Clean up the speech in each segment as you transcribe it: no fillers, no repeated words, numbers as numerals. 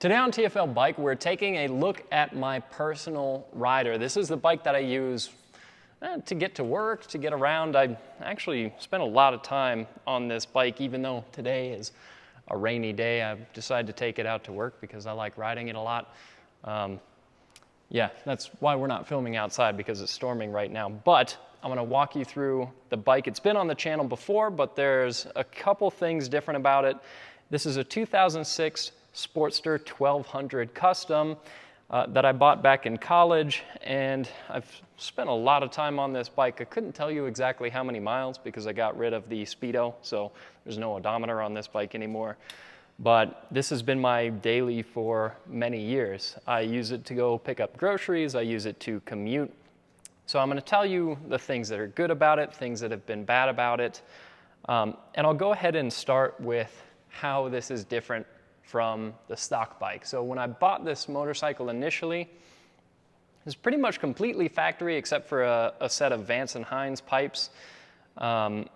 Today on TFL Bike, we're taking a look at my personal rider. This is the bike that I use to get to work, to get around. I actually spent a lot of time on this bike, even though today is a rainy day. I've decided to take it out to work because I like riding it a lot. Yeah, that's why we're not filming outside, because it's storming right now. But I'm going to walk you through the bike. It's been on the channel before, but there's a couple things different about it. This is a 2006 Sportster 1200 Custom that I bought back in college, and I've spent a lot of time on this bike. I couldn't tell you exactly how many miles because I got rid of the Speedo, so there's no odometer on this bike anymore. But this has been my daily for many years. I use it to go pick up groceries. I use it to commute. So I'm going to tell you the things that are good about it, things that have been bad about it. And I'll go ahead and start with how this is different from the stock bike. So when I bought this motorcycle initially, it was pretty much completely factory except for a set of Vance & Hines pipes. And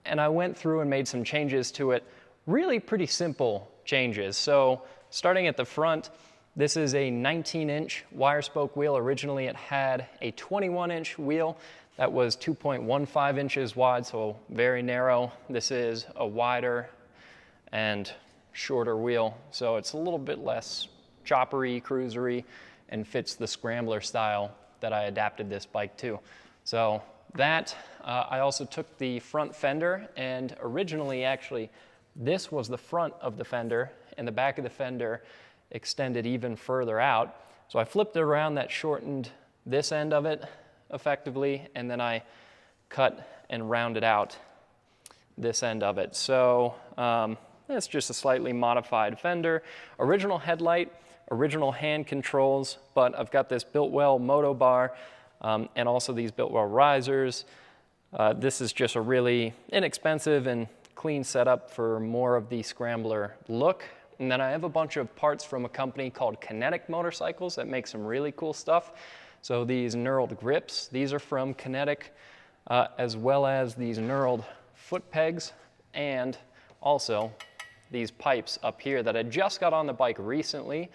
I went through and made some changes to it. Really pretty simple changes. So starting at the front, this is a 19-inch wire spoke wheel. Originally it had a 21-inch wheel that was 2.15 inches wide, so very narrow. This is a wider and shorter wheel, so it's a little bit less choppery, cruisery, and fits the Scrambler style that I adapted this bike to. So that, I also took the front fender, and originally actually this was the front of the fender, and the back of the fender extended even further out. So I flipped it around, that shortened this end of it effectively, and then I cut and rounded out this end of it. So it's just a slightly modified fender. Original headlight, original hand controls, but I've got this Biltwell moto bar and also these Biltwell risers. This is just a really inexpensive and clean setup for more of the Scrambler look. And then I have a bunch of parts from a company called Kinetic Motorcycles that make some really cool stuff. So these knurled grips, these are from Kinetic, as well as these knurled foot pegs, and also these pipes up here that I just got on the bike recently.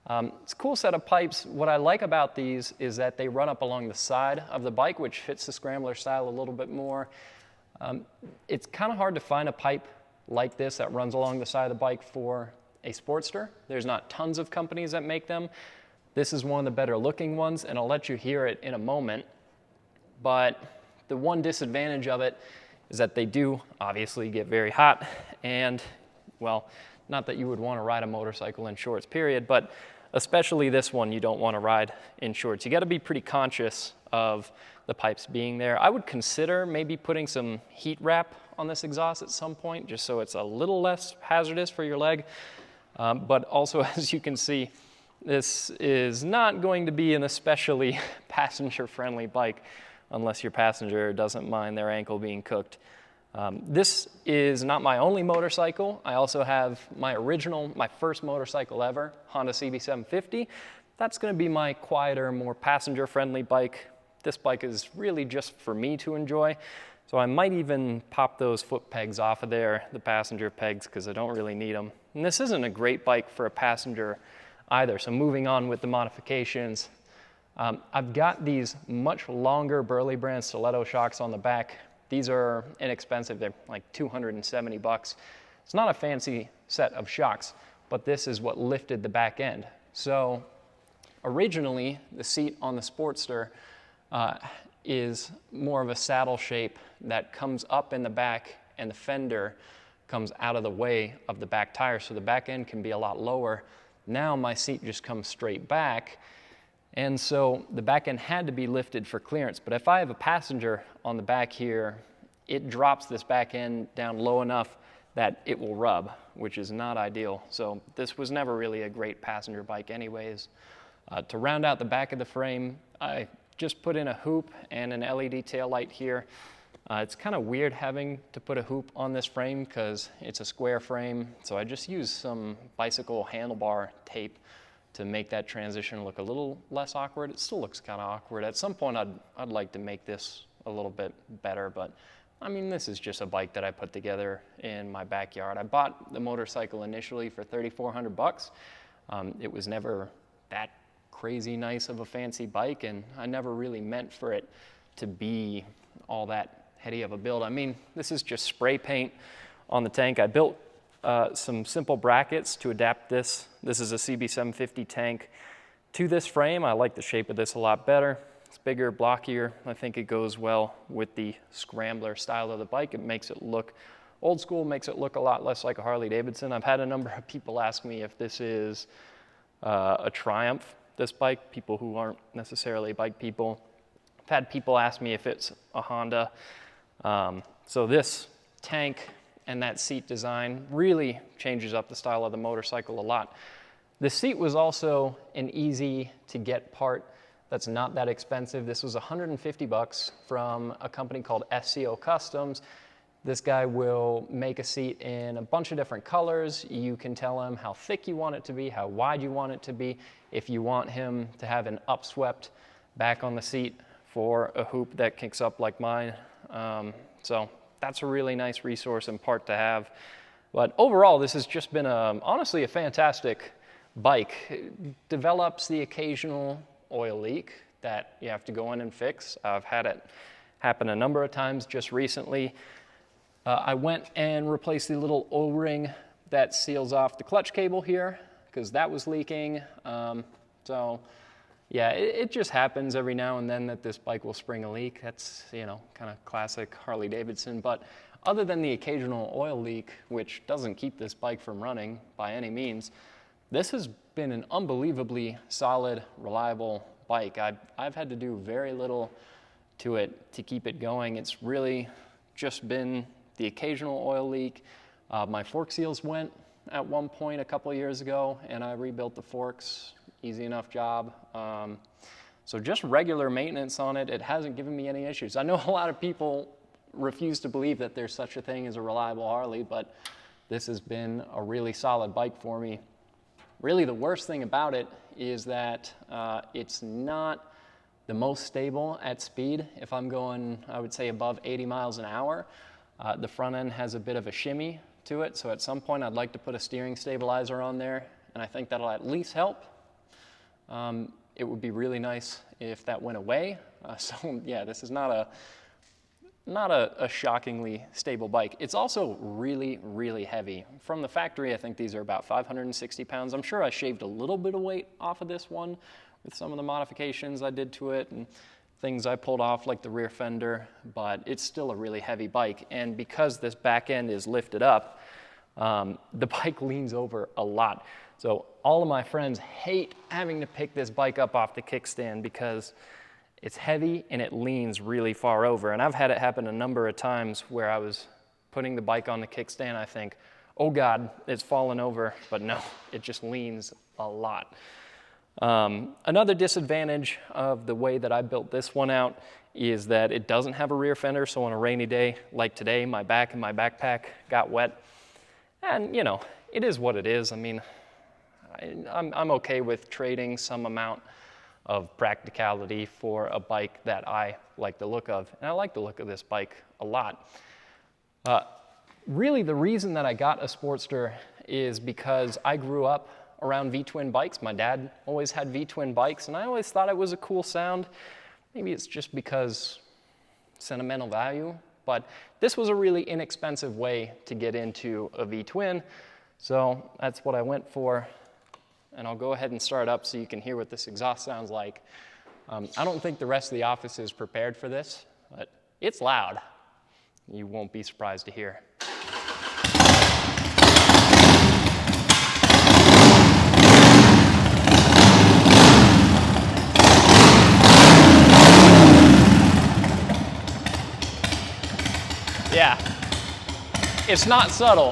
It's a cool set of pipes. What I like about these is that they run up along the side of the bike, which fits the Scrambler style a little bit more. It's kind of hard to find a pipe like this that runs along the side of the bike for a Sportster. There's not tons of companies that make them. This is one of the better looking ones, and I'll let you hear it in a moment. But the one disadvantage of it is that they do obviously get very hot, and well, not that you would want to ride a motorcycle in shorts, period, but especially this one you don't want to ride in shorts. You got to be pretty conscious of the pipes being there. I would consider maybe putting some heat wrap on this exhaust at some point, just so it's a little less hazardous for your leg. But also, as you can see, this is not going to be an especially passenger-friendly bike unless your passenger doesn't mind their ankle being cooked. This is not my only motorcycle. I also have my first motorcycle ever, Honda CB750. That's going to be my quieter, more passenger-friendly bike. This bike is really just for me to enjoy. So I might even pop those foot pegs off of there, the passenger pegs, because I don't really need them. And this isn't a great bike for a passenger either. So moving on with the modifications, I've got these much longer Burley brand stiletto shocks on the back. These are inexpensive. They're like 270 bucks. It's not a fancy set of shocks, but this is what lifted the back end. So originally, the seat on the Sportster is more of a saddle shape that comes up in the back, and the fender comes out of the way of the back tire, so the back end can be a lot lower. Now my seat just comes straight back, and so the back end had to be lifted for clearance. But if I have a passenger on the back here, it drops this back end down low enough that it will rub, which is not ideal. So this was never really a great passenger bike anyways. To round out the back of the frame, I just put in a hoop and an LED tail light here. It's kind of weird having to put a hoop on this frame because it's a square frame, so I just used some bicycle handlebar tape to make that transition look a little less awkward. It still looks kind of awkward. At some point, I'd like to make this a little bit better, but I mean, this is just a bike that I put together in my backyard. I bought the motorcycle initially for $3,400. It was never that crazy nice of a fancy bike, and I never really meant for it to be all that heady of a build. I mean, this is just spray paint on the tank. I built some simple brackets to adapt this. This is a CB750 tank to this frame. I like the shape of this a lot better. It's bigger, blockier. I think it goes well with the Scrambler style of the bike. It makes it look old school, makes it look a lot less like a Harley-Davidson. I've had a number of people ask me if this is a Triumph, this bike, people who aren't necessarily bike people. I've had people ask me if it's a Honda. So this tank and that seat design really changes up the style of the motorcycle a lot. The seat was also an easy to get part that's not that expensive. This was $150 from a company called SCO Customs. This guy will make a seat in a bunch of different colors. You can tell him how thick you want it to be, how wide you want it to be. If you want him to have an upswept back on the seat for a hoop that kicks up like mine. So that's a really nice resource and part to have. But overall, this has just been honestly a fantastic bike. It develops the occasional oil leak that you have to go in and fix. I've had it happen a number of times just recently. I went and replaced the little O-ring that seals off the clutch cable here because that was leaking. So yeah, it just happens every now and then that this bike will spring a leak. That's, you know, kind of classic Harley-Davidson. But other than the occasional oil leak, which doesn't keep this bike from running by any means, this has been an unbelievably solid, reliable bike. I've had to do very little to it to keep it going. It's really just been the occasional oil leak. My fork seals went at one point a couple of years ago, and I rebuilt the forks. Easy enough job. So just regular maintenance on it. It hasn't given me any issues. I know a lot of people refuse to believe that there's such a thing as a reliable Harley, but this has been a really solid bike for me. Really, the worst thing about it is that it's not the most stable at speed. If I'm going, I would say, above 80 miles an hour, the front end has a bit of a shimmy to it. So at some point, I'd like to put a steering stabilizer on there, and I think that'll at least help. It would be really nice if that went away. So yeah, this is not a shockingly stable bike. It's also really, really heavy. From the factory, I think these are about 560 pounds. I'm sure I shaved a little bit of weight off of this one with some of the modifications I did to it and things I pulled off like the rear fender, but it's still a really heavy bike. And because this back end is lifted up, the bike leans over a lot. So all of my friends hate having to pick this bike up off the kickstand because it's heavy and it leans really far over. And I've had it happen a number of times where I was putting the bike on the kickstand. I think, oh God, it's fallen over. But no, it just leans a lot. Another disadvantage of the way that I built this one out is that it doesn't have a rear fender. So on a rainy day like today, my back and my backpack got wet. And, you know, it is what it is. I mean, I'm okay with trading some amount of practicality for a bike that I like the look of. And I like the look of this bike a lot. Really, the reason that I got a Sportster is because I grew up around V-twin bikes. My dad always had V-twin bikes, and I always thought it was a cool sound. Maybe it's just because sentimental value, but this was a really inexpensive way to get into a V-twin. So that's what I went for. And I'll go ahead and start up so you can hear what this exhaust sounds like. I don't think the rest of the office is prepared for this, but it's loud. You won't be surprised to hear. Yeah, it's not subtle,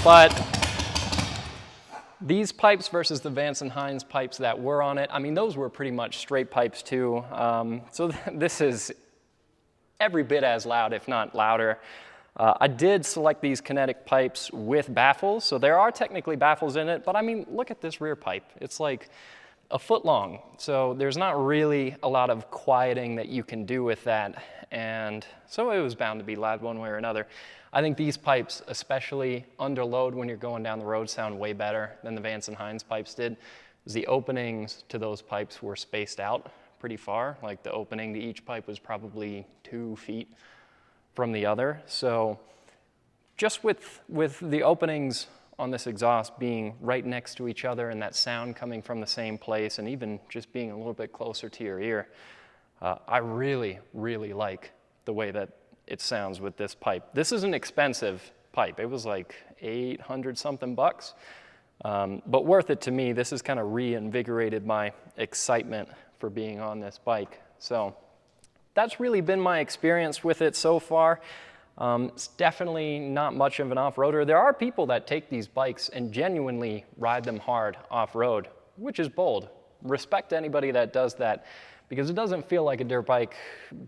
but these pipes versus the Vance & Hines pipes that were on it, I mean, those were pretty much straight pipes too. So this is every bit as loud, if not louder. I did select these Kinetic pipes with baffles, so there are technically baffles in it, but I mean, look at this rear pipe. It's like a foot long. So there's not really a lot of quieting that you can do with that. And so it was bound to be loud one way or another. I think these pipes, especially under load when you're going down the road, sound way better than the Vance & Hines pipes did. The openings to those pipes were spaced out pretty far. Like the opening to each pipe was probably 2 feet from the other. So just with the openings on this exhaust being right next to each other and that sound coming from the same place and even just being a little bit closer to your ear, I really, really like the way that it sounds with this pipe. This is an expensive pipe. It was like 800 something bucks, but worth it to me. This has kind of reinvigorated my excitement for being on this bike. So that's really been my experience with it so far. It's definitely not much of an off-roader. There are people that take these bikes and genuinely ride them hard off-road, which is bold. Respect to anybody that does that, because it doesn't feel like a dirt bike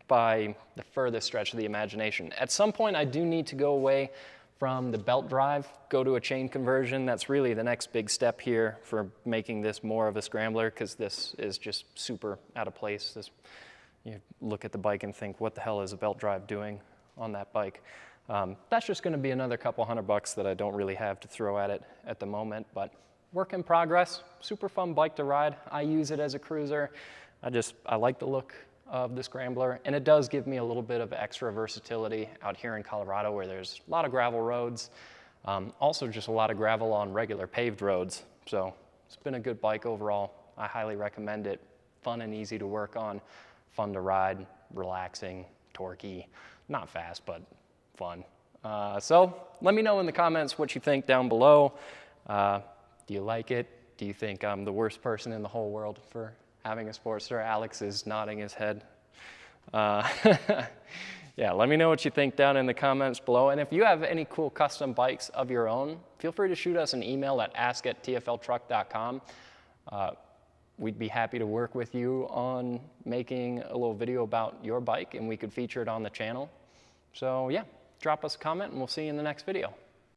by the furthest stretch of the imagination. At some point, I do need to go away from the belt drive, go to a chain conversion. That's really the next big step here for making this more of a scrambler, because this is just super out of place. You look at the bike and think, what the hell is a belt drive doing on that bike? That's just going to be another couple $100 that I don't really have to throw at it at the moment, but work in progress. Super fun bike to ride. I use it as a cruiser. I like the look of the Scrambler, and it does give me a little bit of extra versatility out here in Colorado where there's a lot of gravel roads, also just a lot of gravel on regular paved roads. So it's been a good bike overall. I highly recommend it. Fun and easy to work on, fun to ride, relaxing, torquey. Not fast, but fun. So let me know in the comments what you think down below. Do you like it? Do you think I'm the worst person in the whole world for having a Sportster? Alex is nodding his head. Yeah, let me know what you think down in the comments below. And if you have any cool custom bikes of your own, feel free to shoot us an email at ask@tfltruck.com. We'd be happy to work with you on making a little video about your bike, and we could feature it on the channel. So yeah, drop us a comment and we'll see you in the next video.